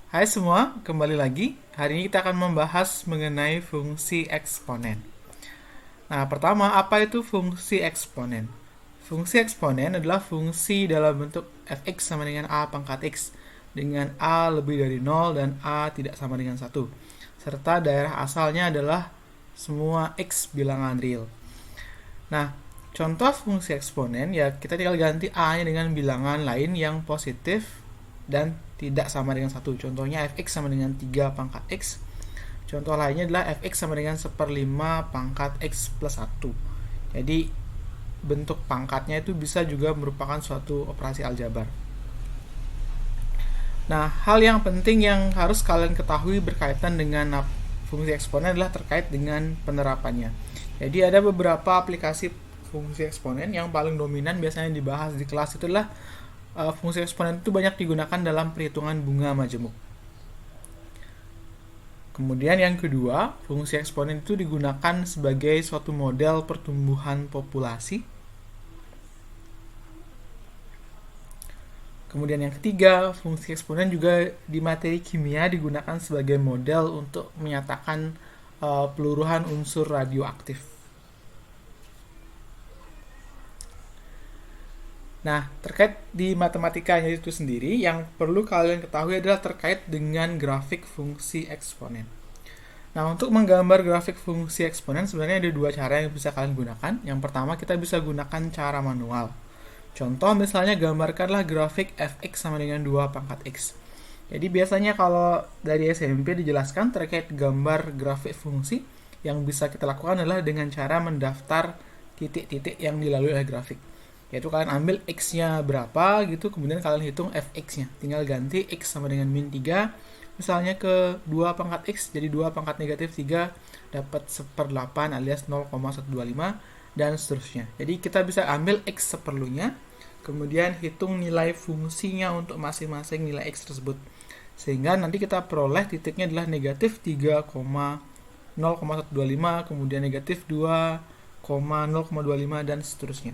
Hai semua, kembali lagi. Hari ini kita akan membahas mengenai fungsi eksponen. Nah, pertama, apa itu fungsi eksponen? Fungsi eksponen adalah fungsi dalam bentuk fx sama dengan a pangkat x dengan a lebih dari 0 dan a tidak sama dengan 1. Serta daerah asalnya adalah semua x bilangan real. Nah, contoh fungsi eksponen ya kita tinggal ganti a-nya dengan bilangan lain yang positif dan tidak sama dengan 1. Contohnya fx sama dengan 3 pangkat x. Contoh lainnya adalah fx sama dengan 1/5 pangkat x plus 1. Jadi bentuk pangkatnya itu bisa juga merupakan suatu operasi aljabar. Nah, hal yang penting yang harus kalian ketahui berkaitan dengan fungsi eksponen adalah terkait dengan penerapannya. Jadi ada beberapa aplikasi fungsi eksponen yang paling dominan biasanya dibahas di kelas itu adalah fungsi eksponen itu banyak digunakan dalam perhitungan bunga majemuk. Kemudian yang kedua, fungsi eksponen itu digunakan sebagai suatu model pertumbuhan populasi. Kemudian yang ketiga, fungsi eksponen juga di materi kimia digunakan sebagai model untuk menyatakan peluruhan unsur radioaktif. Nah, terkait di matematikanya itu sendiri, yang perlu kalian ketahui adalah terkait dengan grafik fungsi eksponen. Nah, untuk menggambar grafik fungsi eksponen sebenarnya ada dua cara yang bisa kalian gunakan. Yang pertama, kita bisa gunakan cara manual. Contoh misalnya gambarkanlah grafik fx sama dengan 2 pangkat x. Jadi biasanya kalau dari SMP dijelaskan terkait gambar grafik fungsi, yang bisa kita lakukan adalah dengan cara mendaftar titik-titik yang dilalui oleh grafik. Yaitu kalian ambil x-nya berapa gitu, kemudian kalian hitung fx-nya. Tinggal ganti x sama dengan min 3, misalnya ke 2 pangkat x, jadi 2 pangkat negatif 3 dapat 1/8 alias 0,125 dan seterusnya. Jadi kita bisa ambil x seperlunya, kemudian hitung nilai fungsinya untuk masing-masing nilai x tersebut. Sehingga nanti kita peroleh titiknya adalah negatif 3,0,125, kemudian negatif 2,0,25 dan seterusnya.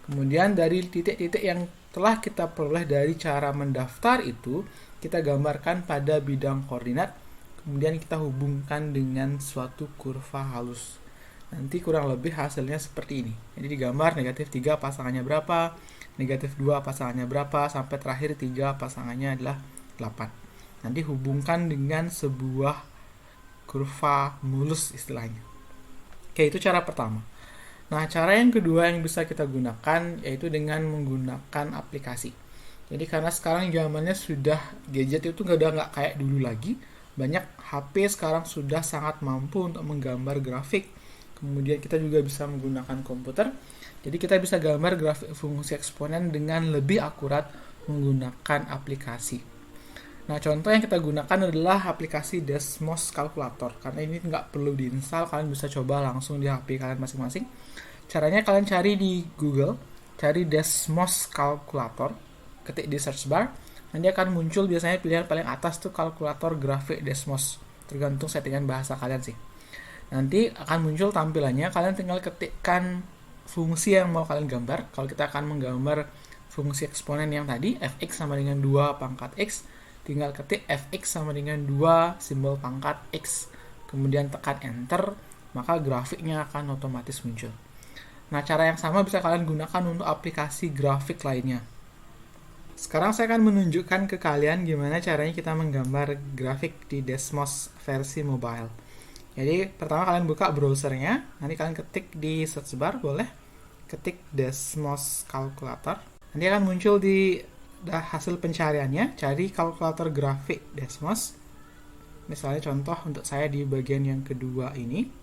Kemudian dari titik-titik yang telah kita peroleh dari cara mendaftar itu, kita gambarkan pada bidang koordinat, kemudian kita hubungkan dengan suatu kurva halus. Nanti kurang lebih hasilnya seperti ini. Jadi digambar negatif 3 pasangannya berapa, negatif 2 pasangannya berapa, sampai terakhir 3 pasangannya adalah 8. Nanti hubungkan dengan sebuah kurva mulus istilahnya. Oke, itu cara pertama. Nah, cara yang kedua yang bisa kita gunakan yaitu dengan menggunakan aplikasi. Jadi karena sekarang zamannya sudah gadget itu nggak kayak dulu lagi. Banyak HP sekarang sudah sangat mampu untuk menggambar grafik. Kemudian kita juga bisa menggunakan komputer. Jadi kita bisa gambar grafik fungsi eksponen dengan lebih akurat menggunakan aplikasi. Nah, contoh yang kita gunakan adalah aplikasi Desmos Calculator. Karena ini nggak perlu diinstal, kalian bisa coba langsung di HP kalian masing-masing. Caranya kalian cari di Google, cari Desmos Calculator, ketik di search bar, nanti akan muncul biasanya pilihan paling atas tuh kalkulator grafik Desmos. Tergantung settingan bahasa kalian sih. Nanti akan muncul tampilannya, kalian tinggal ketikkan fungsi yang mau kalian gambar. Kalau kita akan menggambar fungsi eksponen yang tadi, fx sama dengan 2 pangkat x, tinggal ketik fx sama dengan 2 simbol pangkat x, kemudian tekan enter, maka grafiknya akan otomatis muncul. Nah, cara yang sama bisa kalian gunakan untuk aplikasi grafik lainnya. Sekarang saya akan menunjukkan ke kalian gimana caranya kita menggambar grafik di Desmos versi mobile. Jadi pertama kalian buka browsernya, nanti kalian ketik di search bar, boleh ketik Desmos Calculator. Nanti akan muncul di hasil pencariannya, cari kalkulator grafik Desmos. Misalnya contoh untuk saya di bagian yang kedua ini.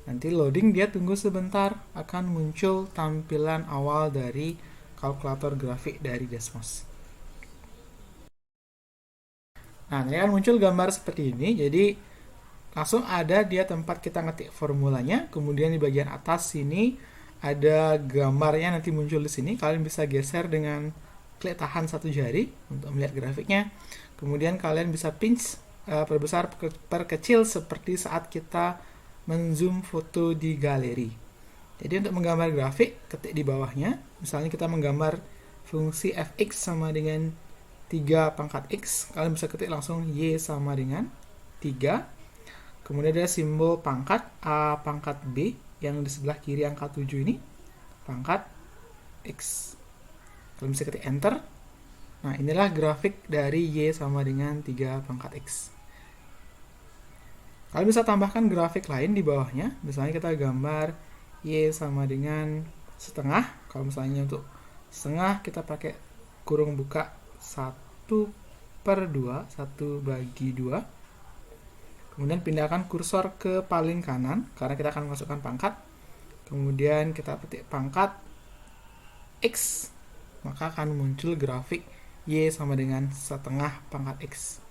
Nanti loading, dia tunggu sebentar, akan muncul tampilan awal dari kalkulator grafik dari Desmos. Nah, ini akan muncul gambar seperti ini. Jadi langsung ada dia tempat kita ngetik formulanya, kemudian di bagian atas sini ada gambarnya nanti muncul di sini. Kalian bisa geser dengan klik tahan satu jari untuk melihat grafiknya. Kemudian kalian bisa pinch, perbesar, perkecil seperti saat kita menzoom foto di galeri. Jadi untuk menggambar grafik, ketik di bawahnya. Misalnya kita menggambar fungsi fx sama dengan 3 pangkat X, kalian bisa ketik langsung Y sama dengan 3. Kemudian ada simbol pangkat A pangkat B yang di sebelah kiri angka 7 ini, pangkat X. Kalian bisa ketik enter. Nah, inilah grafik dari Y sama dengan 3 pangkat X. Kalian bisa tambahkan grafik lain di bawahnya. Misalnya kita gambar Y sama dengan setengah. Kalau misalnya untuk setengah kita pakai kurung buka 1/2, 1 bagi 2. Kemudian pindahkan kursor ke paling kanan karena kita akan masukkan pangkat. Kemudian kita petik pangkat X, maka akan muncul grafik Y sama dengan setengah pangkat X.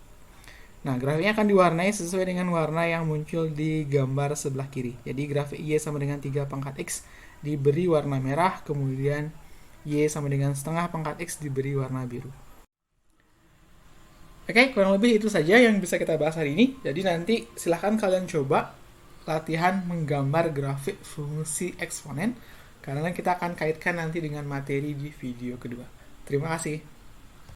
Nah, grafiknya akan diwarnai sesuai dengan warna yang muncul di gambar sebelah kiri. Jadi grafik Y sama dengan 3 pangkat X diberi warna merah, kemudian Y sama dengan setengah pangkat X diberi warna biru. Oke, kurang lebih itu saja yang bisa kita bahas hari ini. Jadi nanti silahkan kalian coba latihan menggambar grafik fungsi eksponen, karena kita akan kaitkan nanti dengan materi di video kedua. Terima kasih.